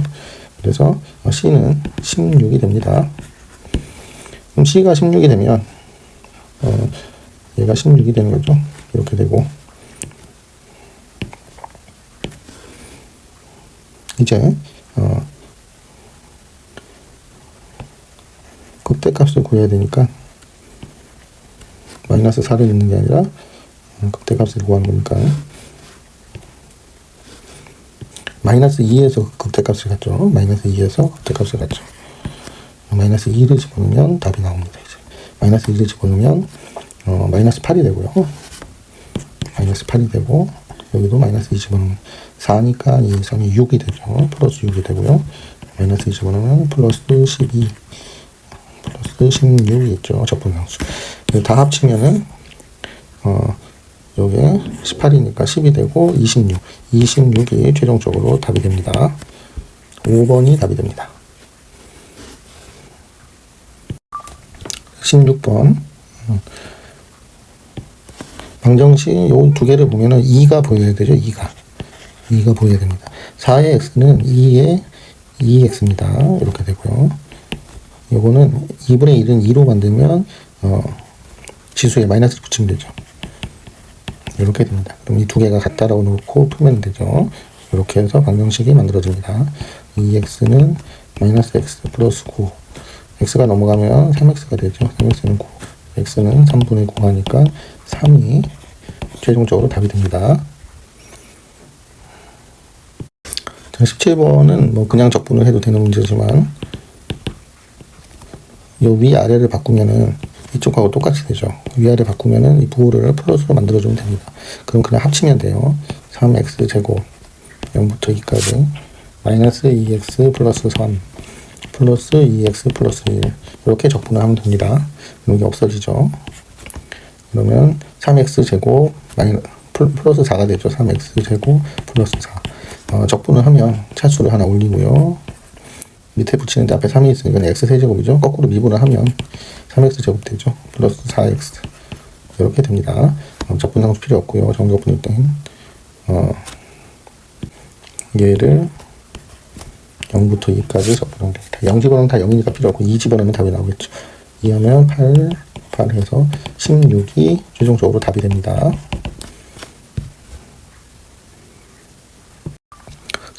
그래서 c는 16이 됩니다. 그럼 c가 16이 되면 얘가 16이 되는 거죠. 이렇게 되고 이제 극대값을 구해야 되니까 마이너스 4를 넣는 게 아니라 극대값을 구하는 거니까 마이너스 2에서 극대값을 갖죠. 마이너스 2에서 극대값을 갖죠. 마이너스 2를 집어넣으면 답이 나옵니다. 이제 마이너스 2를 집어넣으면 마이너스 8이 되고요. 마이너스 8이 되고 여기도 마이너스 2 집어넣으면 4니까 2, 3이 6이 되죠. 플러스 6이 되고요. 마이너스 2 집어넣으면 플러스 12 플러스 16이 있죠. 적분상수. 다 합치면은 요게 18이니까 10이 되고 26이 최종적으로 답이 됩니다. 5번이 답이 됩니다. 16번 방정식 요 두 개를 보면은 2가 보여야 되죠. 2가 보여야 됩니다. 4의 x는 2의 2x입니다. 이렇게 되고요. 요거는 2분의 1은 2로 만들면 지수에 마이너스 붙이면 되죠. 이렇게 됩니다. 그럼 이 두 개가 같다라고 놓고 풀면 되죠. 이렇게 해서 방정식이 만들어집니다. 2x는 마이너스 x 플러스 9 x가 넘어가면 3x가 되죠. 3x는 9 x는 3분의 9 하니까 3이 최종적으로 답이 됩니다. 자, 17번은 뭐 그냥 적분을 해도 되는 문제지만 이 위아래를 바꾸면은 이쪽하고 똑같이 되죠. 위아래 바꾸면은 이 부호를 플러스로 만들어주면 됩니다. 그럼 그냥 합치면 돼요. 3x제곱 0부터 2까지 마이너스 2x 플러스 3 플러스 2x 플러스 1 이렇게 적분을 하면 됩니다. 여기 없어지죠. 그러면 3x제곱 플러스 4가 되죠. 3x제곱 플러스 4 적분을 하면 차수를 하나 올리고요. 밑에 붙이는데 앞에 3이 있으니까 x 세제곱이죠. 거꾸로 미분을 하면 3x제곱 되죠. 플러스 4x 이렇게 됩니다. 적분상수 필요 없고요. 정적분일 땐 얘를 0부터 2까지 적분하면 됩니다. 0 집어넣으면 다 0이니까 필요 없고 2 집어넣으면 답이 나오겠죠. 2하면 8 해서 16이 최종적으로 답이 됩니다.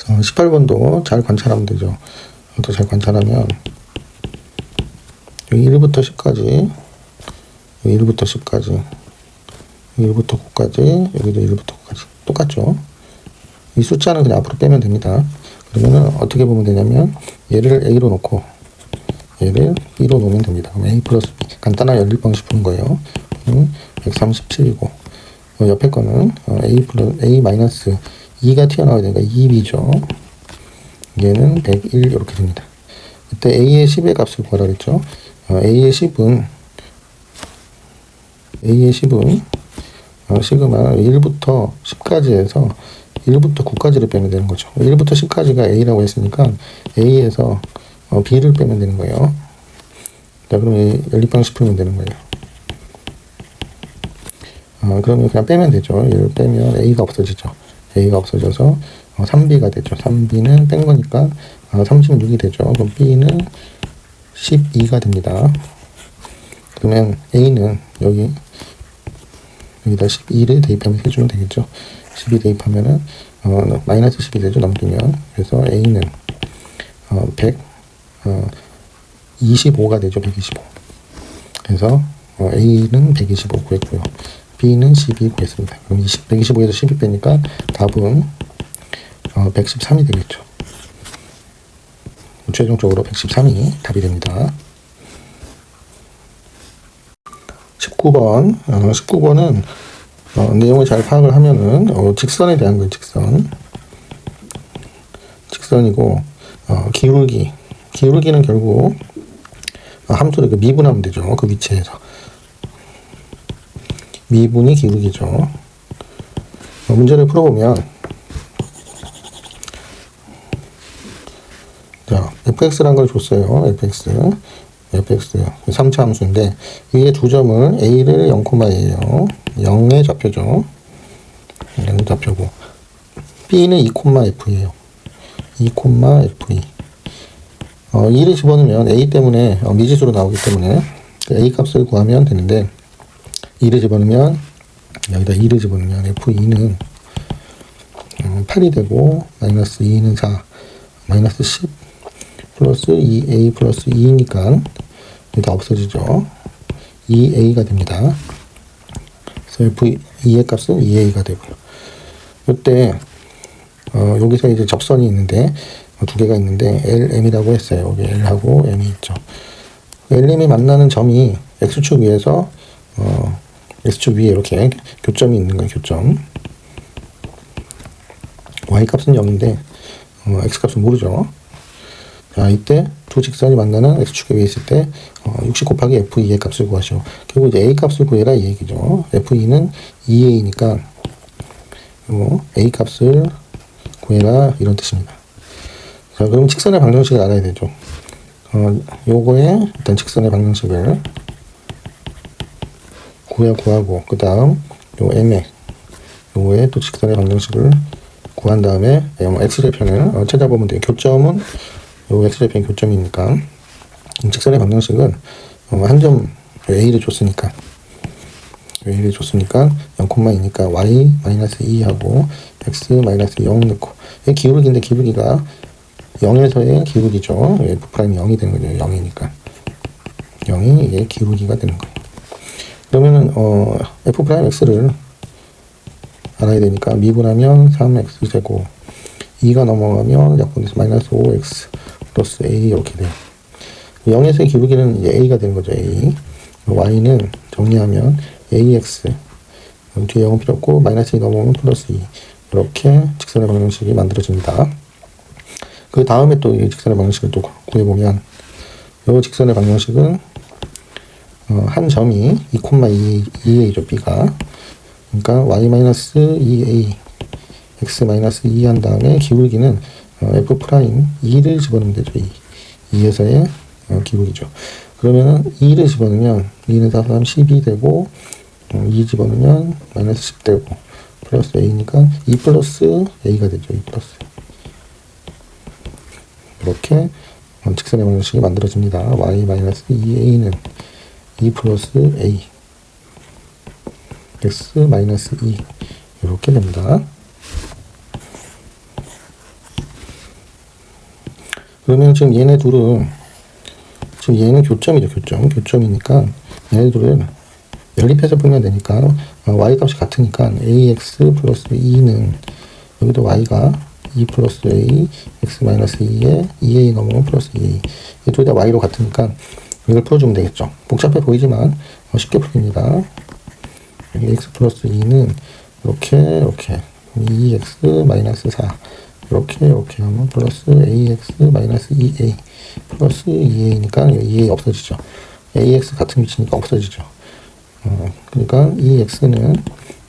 18번도 잘 관찰하면 되죠. 또 잘 관찰하면 여기 1부터 10까지 여기 1부터 10까지 여기 1부터 9까지 여기도 1부터 9까지 똑같죠. 이 숫자는 그냥 앞으로 빼면 됩니다. 그러면은 어떻게 보면 되냐면 얘를 A로 놓고 얘를 B로 놓으면 됩니다. 그럼 A 플러스 B 간단한 연립 방식 푸는 거예요. 137이고 옆에 거는 A 마이너스 2가 튀어나와야 되니까 2B죠. 얘는 101 이렇게 됩니다. 이때 A의 10의 값을 구하라 그랬죠. A의 10은 시그마 1부터 10까지 해서 1부터 9까지를 빼면 되는 거죠. 1부터 10까지가 A라고 했으니까 A에서 B를 빼면 되는 거예요. 자, 그럼 연립방식 풀면 되는 거예요. 그러면 그냥 빼면 되죠. 얘를 빼면 A가 없어지죠. A가 없어져서 3B가 되죠. 3B는 뺀 거니까 36이 되죠. 그럼 B는 12가 됩니다. 그러면 A는 여기다 12를 대입하면 해주면 되겠죠. 12 대입하면은 마이너스 10이 되죠. 넘기면. 그래서 A는 125가 되죠. 125. 그래서 A는 125 구했고요. B는 12 구했습니다. 그럼 125에서 12 빼니까 답은 113이 되겠죠. 최종적으로 113이 답이 됩니다. 19번은 내용을 잘 파악을 하면은 직선에 대한 거예요. 직선이고 기울기는 결국 함수를 미분하면 되죠. 그 위치에서 미분이 기울기죠. 문제를 풀어보면 자 fx란 걸 줬어요. fx 3차 함수인데 위에 두 점을 a를 0,A예요. 0의 좌표죠. 0 좌표고 b는 2,F예요. 2,Fe 2를 집어넣으면 a 때문에 미지수로 나오기 때문에 a 값을 구하면 되는데 2를 집어넣으면 여기다 2를 집어넣으면 F2는 8이 되고 마이너스 2는 4 마이너스 10 플러스 2a 플러스 2니까 다 없어지죠. 2a가 됩니다. 그래서 F2의 값은 2a가 되고요. 이때 여기서 이제 접선이 있는데 두 개가 있는데 LM이라고 했어요. 여기 L하고 M이 있죠. LM이 만나는 점이 X축 위에서 X축 위에 이렇게 교점이 있는 거예요. 교점. Y값은 0인데 X값은 모르죠. 자, 이때 두 직선이 만나는 X축 위에 있을 때 60 곱하기 F2의 값을 구하시오. 결국 이제 A 값을 구해라 이 얘기죠. F2는 2A니까 A 값을 구해라 이런 뜻입니다. 자, 그럼 직선의 방정식을 알아야 되죠. 요거에 일단 직선의 방정식을 구하고 그 다음 요 M에 요거에 또 직선의 방정식을 구한 다음에 x좌표를 찾아보면 돼요. 교점은 요 x좌표는 교점이니까 직선의 방정식은 한 점 a를 줬으니까 0,2니까 y 마이너스 2하고 x 마이너스 0 넣고 이 기울기인데 기울기가 0에서의 기울기죠. f 프라임이 0이 되는 거죠. 0이니까 0이 이게 기울기가 되는 거예요. 그러면은 f 프라임 x를 알아야 되니까 미분하면 3x 제곱 2가 넘어가면 약분돼서 마이너스 5x 플러스 a 이렇게 돼요. 0에서의 기울기는 이제 a가 되는 거죠. a. y는 정리하면 ax 뒤에 0은 필요 없고 마이너스 2 넘어오면 플러스 2 이렇게 직선의 방정식이 만들어집니다. 그 다음에 또 이 직선의 방정식을 또 구해보면 이 직선의 방정식은 한 점이 2,2a죠. b가. 그러니까 y-2a x-2 한 다음에 기울기는 f 프라임 2를 집어넣으면 되죠. 2에서의 기울기죠. 그러면은 2를 집어넣으면 2는 4, 3, 12 되고 2 집어넣으면 마이너스 10 되고 플러스 a니까 2 플러스 a가 되죠. 2 플러스 이렇게 직선의 방정식이 만들어집니다. y-2a는 2 플러스 a x-2 이렇게 됩니다. 그러면 지금 얘네 둘은 지금 얘는 교점이죠. 교점이니까 얘네 둘은 연립해서 풀면 되니까 y 값이 같으니까 ax 플러스 2는 여기도 y가 2 플러스 a x 마이너스 2에 2a 넘으면 플러스 2a 이 둘 다 y로 같으니까 이걸 풀어주면 되겠죠. 복잡해 보이지만 쉽게 풀립니다. 여기 x 플러스 2는 이렇게 2x 마이너스 4 이렇게 하면 플러스 ax 마이너스 2a 플러스 2a니까 2a 없어지죠. ax 같은 위치니까 없어지죠. 그러니까 이 x는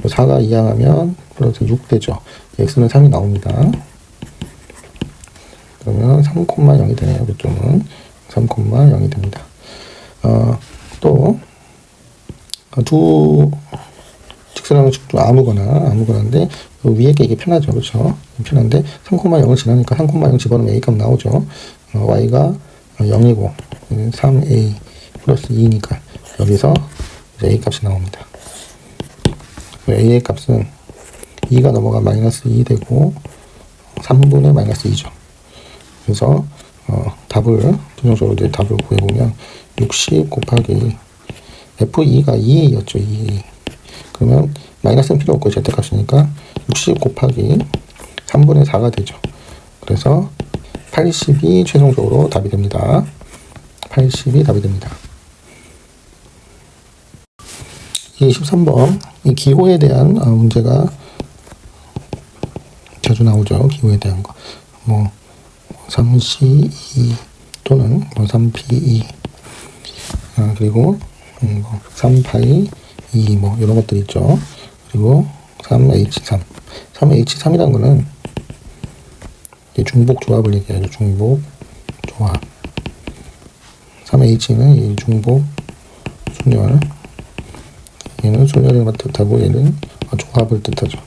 4가 이항하면 플러스 6 되죠. x는 3이 나옵니다. 그러면 3,0이 되네요. 그쪽은 3,0이 됩니다. 또 두 직선방정식 중 아무거나인데 위에 게 이게 편하죠. 그렇죠? 편한데 3,0을 지나니까 3,0 집어넣으면 a 값 나오죠. y가 0이고 3a 플러스 2니까 여기서 이제 a 값이 나옵니다. a의 값은 2가 넘어가 마이너스 2 되고 3분의 마이너스 2죠. 그래서 답을 최종적으로 이제 답을 구해보면 60 곱하기 f2가 2a였죠. 2a. 그러면 마이너스는 필요 없고 절대값이니까 60 곱하기 3분의 4가 되죠. 그래서 80이 최종적으로 답이 됩니다. 80이 답이 됩니다. 23번 이 기호에 대한 문제가 자주 나오죠. 기호에 대한 거. 3C2 또는 3P2 그리고 3파이 2 이런 것들 있죠. 그리고 3H3 3H3이라는 거는 중복 조합을 얘기하죠. 중복 조합 3H는 이 중복 순열 얘는 순열을 뜻하고 얘는 조합을 뜻하죠.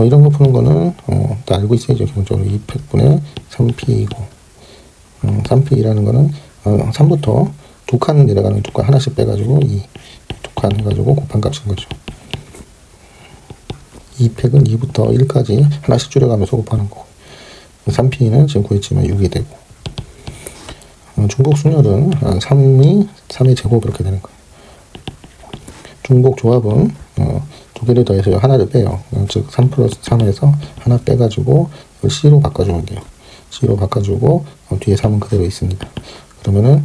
이런 거 푸는 거는 다 알고 있어야죠. 기본적으로 2팩분의 3P이고 3P라는 거는 3부터 두 칸 내려가는 두 칸 하나씩 빼가지고 2칸 해가지고 곱한 값인 거죠. 2팩은 2부터 1까지 하나씩 줄여가면서 곱하는 거고 3P는 지금 구했지만 6이 되고 중복 순열은 3의 제곱 그렇게 되는 거예요. 중복 조합은 두 개를 더해서 하나를 빼요. 즉 3 플러스 3에서 하나 빼가지고 C로 바꿔주면 돼요. C로 바꿔주고 뒤에 3은 그대로 있습니다. 그러면은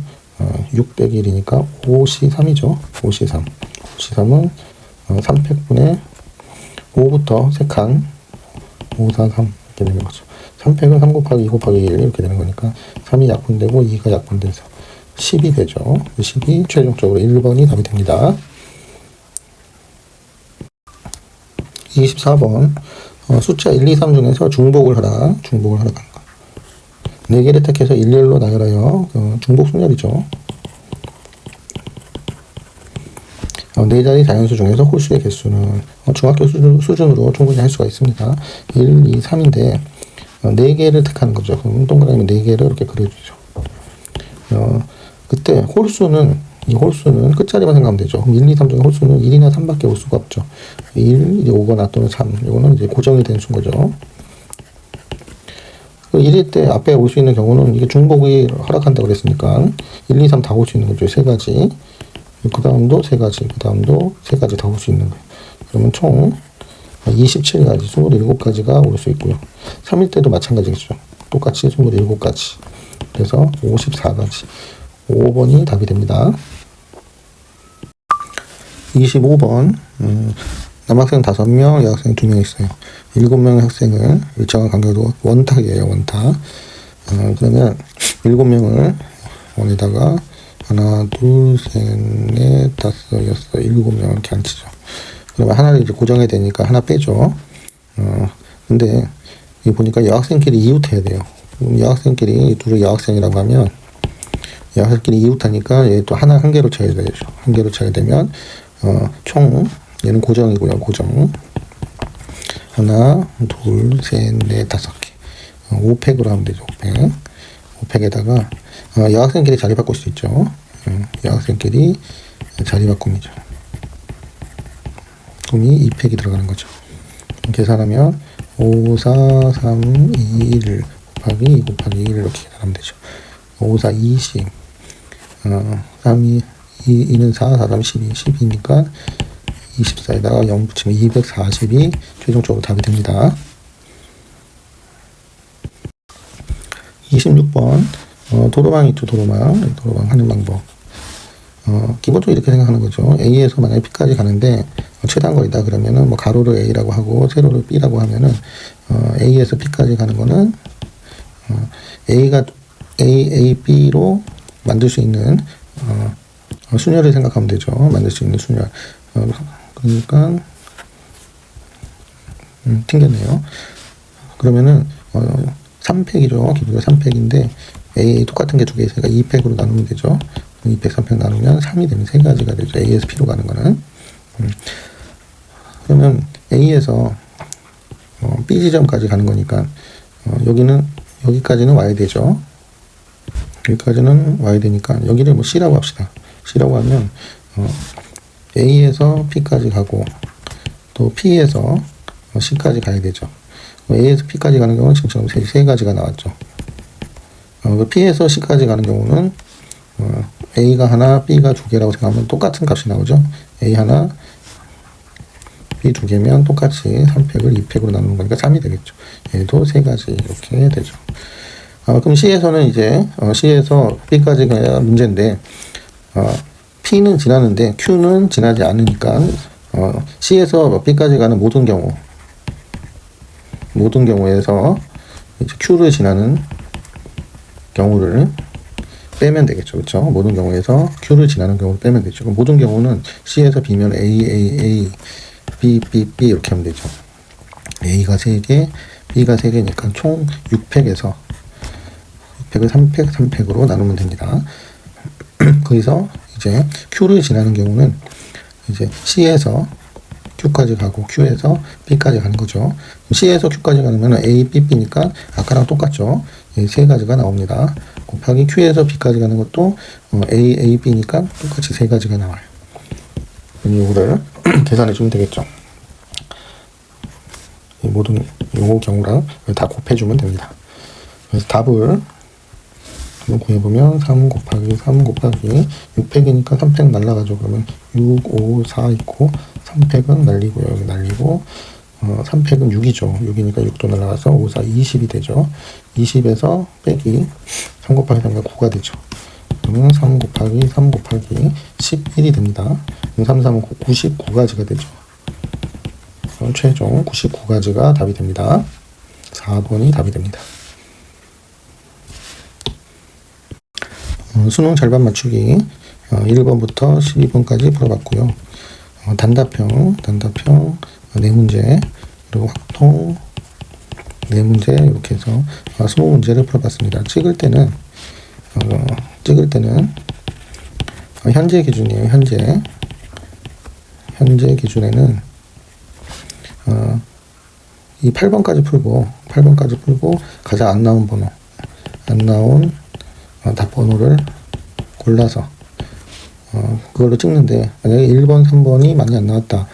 6 빼기 1이니까 5C3이죠. 5C3. 5C3은 3팩분의 5부터 3칸 5, 4, 3 이렇게 되는 거죠. 3팩은 3 곱하기 2 곱하기 1 이렇게 되는 거니까 3이 약분되고 2가 약분돼서 10이 되죠. 10이 최종적으로 1번이 답이 됩니다. 24번 숫자 1, 2, 3 중에서 중복을 하라. 4개를 택해서 일렬로 나열하여 중복 순열이죠. 4자리 자연수 중에서 홀수의 개수는 중학교 수준으로 충분히 할 수가 있습니다. 1, 2, 3인데 4개를 택하는 거죠. 그럼 동그라미 4개를 이렇게 그려주죠. 그때 이 홀수는 끝자리만 생각하면 되죠. 그럼 1, 2, 3 중에 홀수는 1이나 3밖에 올 수가 없죠. 1, 이제 5거나 또는 3. 이거는 이제 고정이 된 수인 거죠. 1일 때 앞에 올 수 있는 경우는 이게 중복이 허락한다고 그랬으니까 1, 2, 3 다 올 수 있는 거죠. 3가지. 그 다음도 3가지. 그 다음도 3가지 다 올 수 있는 거예요. 그러면 총 27가지, 27가지가 올 수 있고요. 3일 때도 마찬가지겠죠. 똑같이 27가지. 그래서 54가지. 5번이 답이 됩니다. 25번. 남학생 5명, 여학생 2명 있어요. 7명의 학생을 일정한 간격으로 원탁이에요, 원탁. 그러면 7명을 원에다가 하나, 둘, 셋, 넷, 다섯, 여섯, 7명 이렇게 앉히죠. 그러면 하나를 이제 고정해야 되니까 하나 빼죠. 근데 이 보니까 여학생끼리 이웃해야 돼요. 여학생끼리 둘을 여학생이라고 하면 여학생끼리 이웃하니까 얘 또 하나 한 개로 쳐야 되죠. 한 개로 쳐야 되면 총 얘는 고정이고요. 고정. 하나, 둘, 셋, 넷, 5개. 5팩으로 하면 되죠. 5팩. 5팩에다가 여학생끼리 자리 바꿀 수 있죠. 여학생끼리 자리 바꿈이죠. 그럼이 2팩이 들어가는 거죠. 계산하면 5, 4, 3, 2, 1 곱하기 2 곱하기 1 이렇게 계산하면 되죠. 5, 4, 20 3, 2, 2는 4, 4, 3, 12 12니까 24에다가 0 붙이면 240이 최종적으로 답이 됩니다. 26번 도로망 있죠. 도로망 하는 방법. 기본적으로 이렇게 생각하는 거죠. A에서 만약에 B까지 가는데 최단 거리다 그러면은 뭐 가로를 A라고 하고 세로를 B라고 하면은 A에서 B까지 가는 거는 A가 A, B로 만들 수 있는 순열을 생각하면 되죠. 만들 수 있는 순열. 그러니까 튕겼네요. 그러면은 3팩이죠. 기본적으로 3팩인데 A 똑같은 게 두 개 있으니까 2팩으로 나누면 되죠. 2팩, 3팩 나누면 3이 되면 3가지가 되죠. A에서 B로 가는 거는. 그러면 A에서 B 지점까지 가는 거니까 여기까지는 와야 되죠. 여기까지는 와야 되니까 여기를 뭐 C라고 합시다. C라고 하면 A에서 P까지 가고 또 P에서 C까지 가야 되죠. A에서 P까지 가는 경우는 지금처럼 세 가지가 나왔죠. P에서 C까지 가는 경우는 A가 하나, B가 2개라고 생각하면 똑같은 값이 나오죠. A 하나, B 2개면 똑같이 3팩을 2팩으로 나누는 거니까 3이 되겠죠. 얘도 3가지 이렇게 되죠. 그럼 C에서는 이제 C에서 B까지 가야 문제인데 P는 지나는데 Q는 지나지 않으니까 C에서 B까지 가는 모든 경우에서 이제 Q를 지나는 경우를 빼면 되겠죠. 그렇죠? 모든 경우에서 Q를 지나는 경우를 빼면 되죠. 그럼 모든 경우는 C에서 B면 A, B 이렇게 하면 되죠. A가 3개, B가 3개니까 총 6팩에서 6팩을 3팩으로 나누면 됩니다. 거기서 이제 Q를 지나는 경우는 이제 C에서 Q까지 가고 Q에서 B까지 가는 거죠. C에서 Q까지 가면 A, B니까 아까랑 똑같죠. 이 3가지가 나옵니다. 곱하기 Q에서 B까지 가는 것도 A, B니까 똑같이 3가지가 나와요. 이거를 계산해 주면 되겠죠. 이 모든 요 경우랑 다 곱해주면 됩니다. 그래서 답을 한번 구해보면 3 곱하기 6팩이니까 3팩 날라가죠. 그러면 6, 5, 4 있고 3팩은 날리고요. 여기 날리고 3팩은 6이죠. 6이니까 6도 날라가서 5, 4, 20이 되죠. 20에서 빼기 3 곱하기 3가 9가 되죠. 그러면 3 곱하기 11이 됩니다. 3, 3은 99가지가 되죠. 최종 99가지가 답이 됩니다. 4번이 답이 됩니다. 수능 절반 맞추기 1번부터 12번까지 풀어봤고요. 단답형 4문제 그리고 확통 4문제 이렇게 해서 20문제를 풀어봤습니다. 찍을 때는 현재 기준이에요. 현재 기준에는 이 8번까지 풀고 가장 안 나온 답 번호를 골라서 그걸로 찍는데 만약에 1번, 3번이 많이 안 나왔다.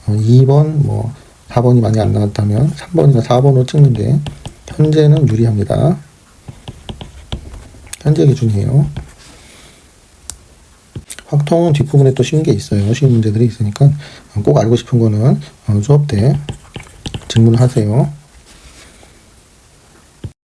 2번, 4번이 많이 안 나왔다면 3번이나 4번으로 찍는데 현재는 유리합니다. 현재 기준이에요. 확통은 뒷부분에 또 쉬운 게 있어요. 쉬운 문제들이 있으니까 꼭 알고 싶은 거는 수업 때 질문하세요.